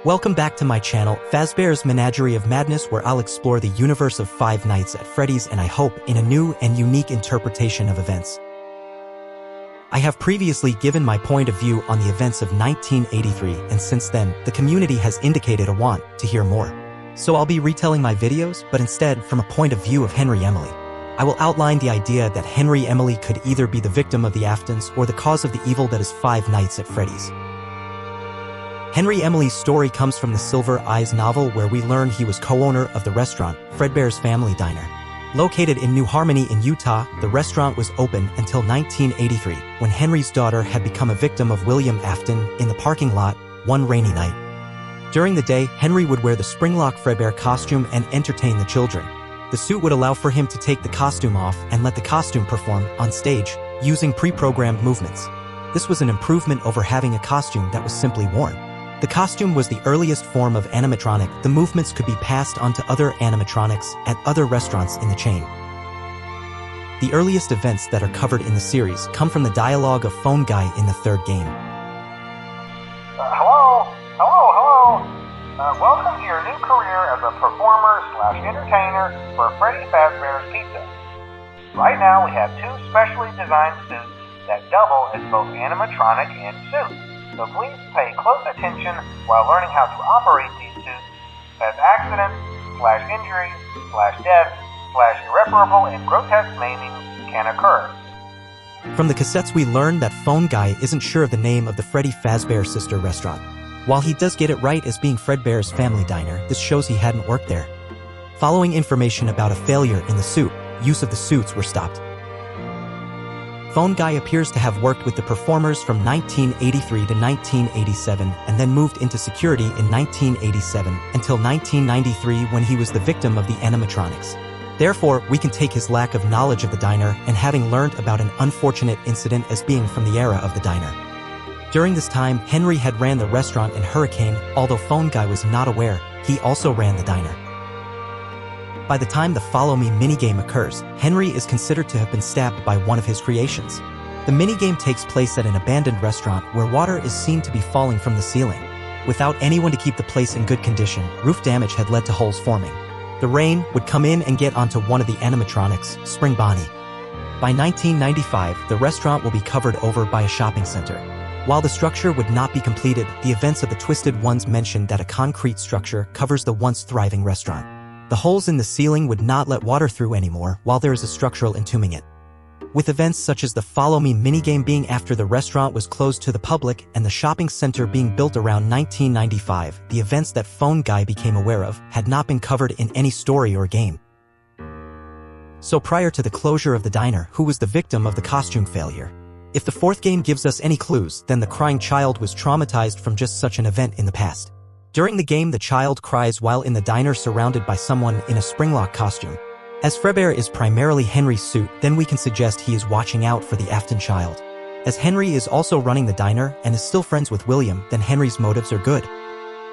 Welcome back to my channel, Fazbear's Menagerie of Madness, where I'll explore the universe of Five Nights at Freddy's and I hope in a new and unique interpretation of events. I have previously given my point of view on the events of 1983, and since then, the community has indicated a want to hear more. So I'll be retelling my videos, but instead from a point of view of Henry Emily. I will outline the idea that Henry Emily could either be the victim of the Aftons or the cause of the evil that is Five Nights at Freddy's. Henry Emily's story comes from the Silver Eyes novel, where we learn he was co-owner of the restaurant, Fredbear's Family Diner. Located in New Harmony in Utah, the restaurant was open until 1983, when Henry's daughter had become a victim of William Afton in the parking lot one rainy night. During the day, Henry would wear the Springlock Fredbear costume and entertain the children. The suit would allow for him to take the costume off and let the costume perform on stage, using pre-programmed movements. This was an improvement over having a costume that was simply worn. The costume was the earliest form of animatronic. The movements could be passed on to other animatronics at other restaurants in the chain. The earliest events that are covered in the series come from the dialogue of Phone Guy in the third game. Hello. Welcome to your new career as a performer/entertainer for Freddy Fazbear's Pizza. Right now we have two specially designed suits that double as both animatronic and suit. So please pay close attention while learning how to operate these suits, as accidents/injuries/death/irreparable and grotesque maimings can occur. From the cassettes we learn that Phone Guy isn't sure of the name of the Freddy Fazbear sister restaurant. While he does get it right as being Fredbear's Family Diner, this shows he hadn't worked there. Following information about a failure in the suit, use of the suits were stopped. Phone Guy appears to have worked with the performers from 1983 to 1987 and then moved into security in 1987 until 1993, when he was the victim of the animatronics. Therefore, we can take his lack of knowledge of the diner and having learned about an unfortunate incident as being from the era of the diner. During this time, Henry had ran the restaurant in Hurricane. Although Phone Guy was not aware, he also ran the diner. By the time the Follow Me minigame occurs, Henry is considered to have been stabbed by one of his creations. The minigame takes place at an abandoned restaurant where water is seen to be falling from the ceiling. Without anyone to keep the place in good condition, roof damage had led to holes forming. The rain would come in and get onto one of the animatronics, Spring Bonnie. By 1995, the restaurant will be covered over by a shopping center. While the structure would not be completed, the events of the Twisted Ones mention that a concrete structure covers the once thriving restaurant. The holes in the ceiling would not let water through anymore, while there is a structural entombing it. With events such as the Follow Me minigame being after the restaurant was closed to the public and the shopping center being built around 1995, the events that Phone Guy became aware of had not been covered in any story or game. So prior to the closure of the diner, who was the victim of the costume failure? If the fourth game gives us any clues, then the crying child was traumatized from just such an event in the past. During the game, the child cries while in the diner surrounded by someone in a Springlock costume. As Fredbear is primarily Henry's suit, then we can suggest he is watching out for the Afton child. As Henry is also running the diner and is still friends with William, then Henry's motives are good.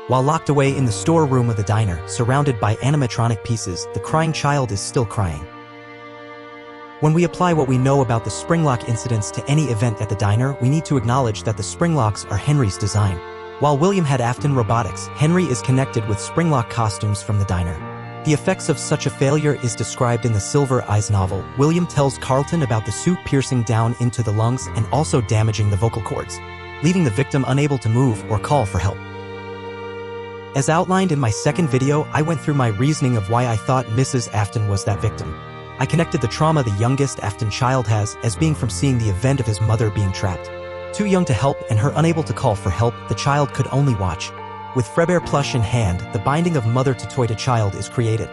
While locked away in the storeroom of the diner, surrounded by animatronic pieces, the crying child is still crying. When we apply what we know about the Springlock incidents to any event at the diner, we need to acknowledge that the Springlocks are Henry's design. While William had Afton robotics, Henry is connected with Springlock costumes from the diner. The effects of such a failure is described in the Silver Eyes novel. William tells Carlton about the suit piercing down into the lungs and also damaging the vocal cords, leaving the victim unable to move or call for help. As outlined in my second video, I went through my reasoning of why I thought Mrs. Afton was that victim. I connected the trauma the youngest Afton child has as being from seeing the event of his mother being trapped. Too young to help and her unable to call for help, the child could only watch. With Fredbear plush in hand, the binding of mother to toy to child is created.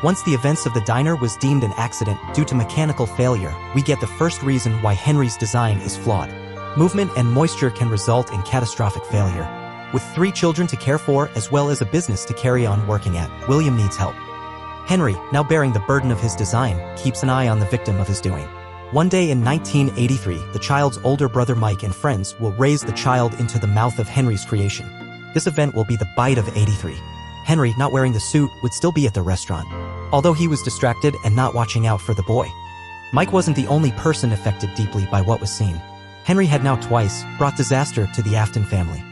Once the events of the diner was deemed an accident due to mechanical failure, we get the first reason why Henry's design is flawed. Movement and moisture can result in catastrophic failure. With 3 children to care for as well as a business to carry on working at, William needs help. Henry, now bearing the burden of his design, keeps an eye on the victim of his doing. One day in 1983, the child's older brother Mike and friends will raise the child into the mouth of Henry's creation. This event will be the bite of 83. Henry, not wearing the suit, would still be at the restaurant, although he was distracted and not watching out for the boy. Mike wasn't the only person affected deeply by what was seen. Henry had now twice brought disaster to the Afton family.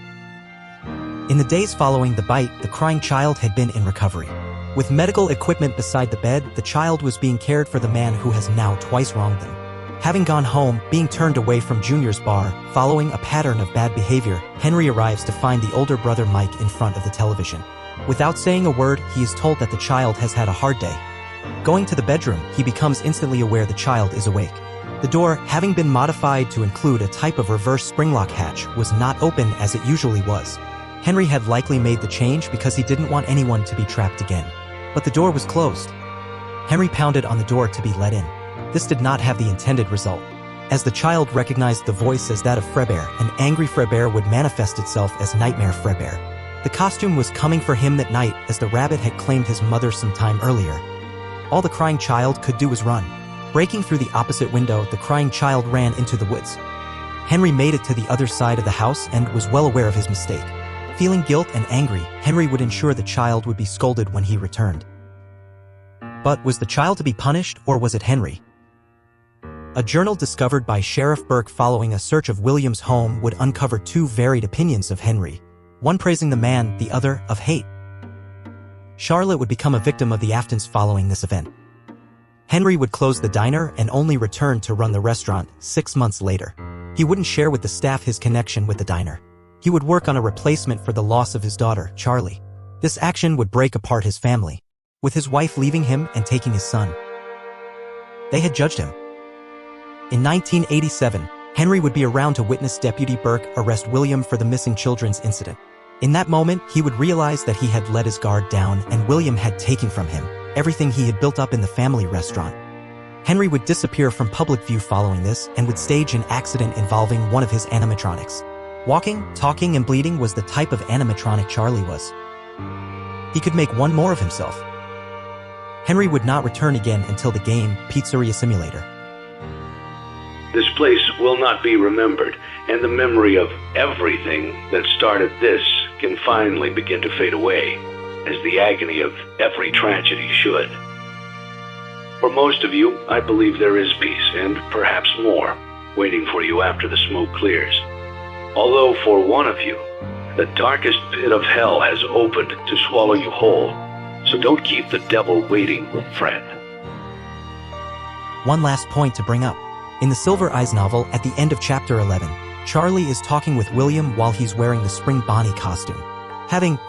In the days following the bite, the crying child had been in recovery. With medical equipment beside the bed, the child was being cared for the man who has now twice wronged them. Having gone home, being turned away from Junior's bar, following a pattern of bad behavior, Henry arrives to find the older brother Mike in front of the television. Without saying a word, he is told that the child has had a hard day. Going to the bedroom, he becomes instantly aware the child is awake. The door, having been modified to include a type of reverse springlock hatch, was not open as it usually was. Henry had likely made the change because he didn't want anyone to be trapped again. But the door was closed. Henry pounded on the door to be let in. This did not have the intended result. As the child recognized the voice as that of Fredbear, an angry Fredbear would manifest itself as Nightmare Fredbear. The costume was coming for him that night as the rabbit had claimed his mother some time earlier. All the crying child could do was run. Breaking through the opposite window, the crying child ran into the woods. Henry made it to the other side of the house and was well aware of his mistake. Feeling guilt and angry, Henry would ensure the child would be scolded when he returned. But was the child to be punished, or was it Henry? A journal discovered by Sheriff Burke following a search of William's home would uncover two varied opinions of Henry, one praising the man, the other of hate. Charlotte would become a victim of the Aftons following this event. Henry would close the diner and only return to run the restaurant 6 months later. He wouldn't share with the staff his connection with the diner. He would work on a replacement for the loss of his daughter, Charlie. This action would break apart his family, with his wife leaving him and taking his son. They had judged him. In 1987, Henry would be around to witness Deputy Burke arrest William for the missing children's incident. In that moment, he would realize that he had let his guard down and William had taken from him everything he had built up in the family restaurant. Henry would disappear from public view following this and would stage an accident involving one of his animatronics. Walking, talking, and bleeding was the type of animatronic Charlie was. He could make one more of himself. Henry would not return again until the game Pizzeria Simulator. This place will not be remembered, and the memory of everything that started this can finally begin to fade away, as the agony of every tragedy should. For most of you, I believe there is peace, and perhaps more, waiting for you after the smoke clears. Although for one of you, the darkest pit of hell has opened to swallow you whole, so don't keep the devil waiting, friend. One last point to bring up. In the Silver Eyes novel, at the end of chapter 11, Charlie is talking with William while he's wearing the Spring Bonnie costume.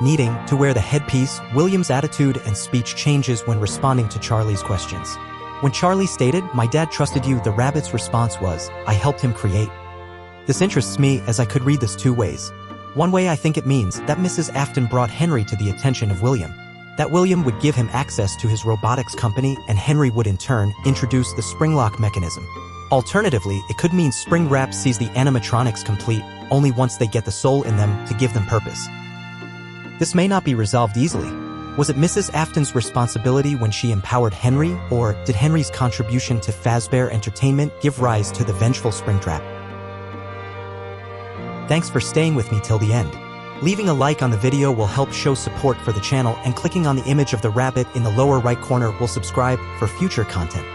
Needing to wear the headpiece, William's attitude and speech changes when responding to Charlie's questions. When Charlie stated, "My dad trusted you," the rabbit's response was, "I helped him create." This interests me as I could read this two ways. One way, I think it means that Mrs. Afton brought Henry to the attention of William. That William would give him access to his robotics company and Henry would in turn introduce the springlock mechanism. Alternatively, it could mean Spring Wrap sees the animatronics complete only once they get the soul in them to give them purpose. This may not be resolved easily. Was it Mrs. Afton's responsibility when she empowered Henry, or did Henry's contribution to Fazbear Entertainment give rise to the vengeful Springtrap? Thanks for staying with me till the end. Leaving a like on the video will help show support for the channel, and clicking on the image of the rabbit in the lower right corner will subscribe for future content.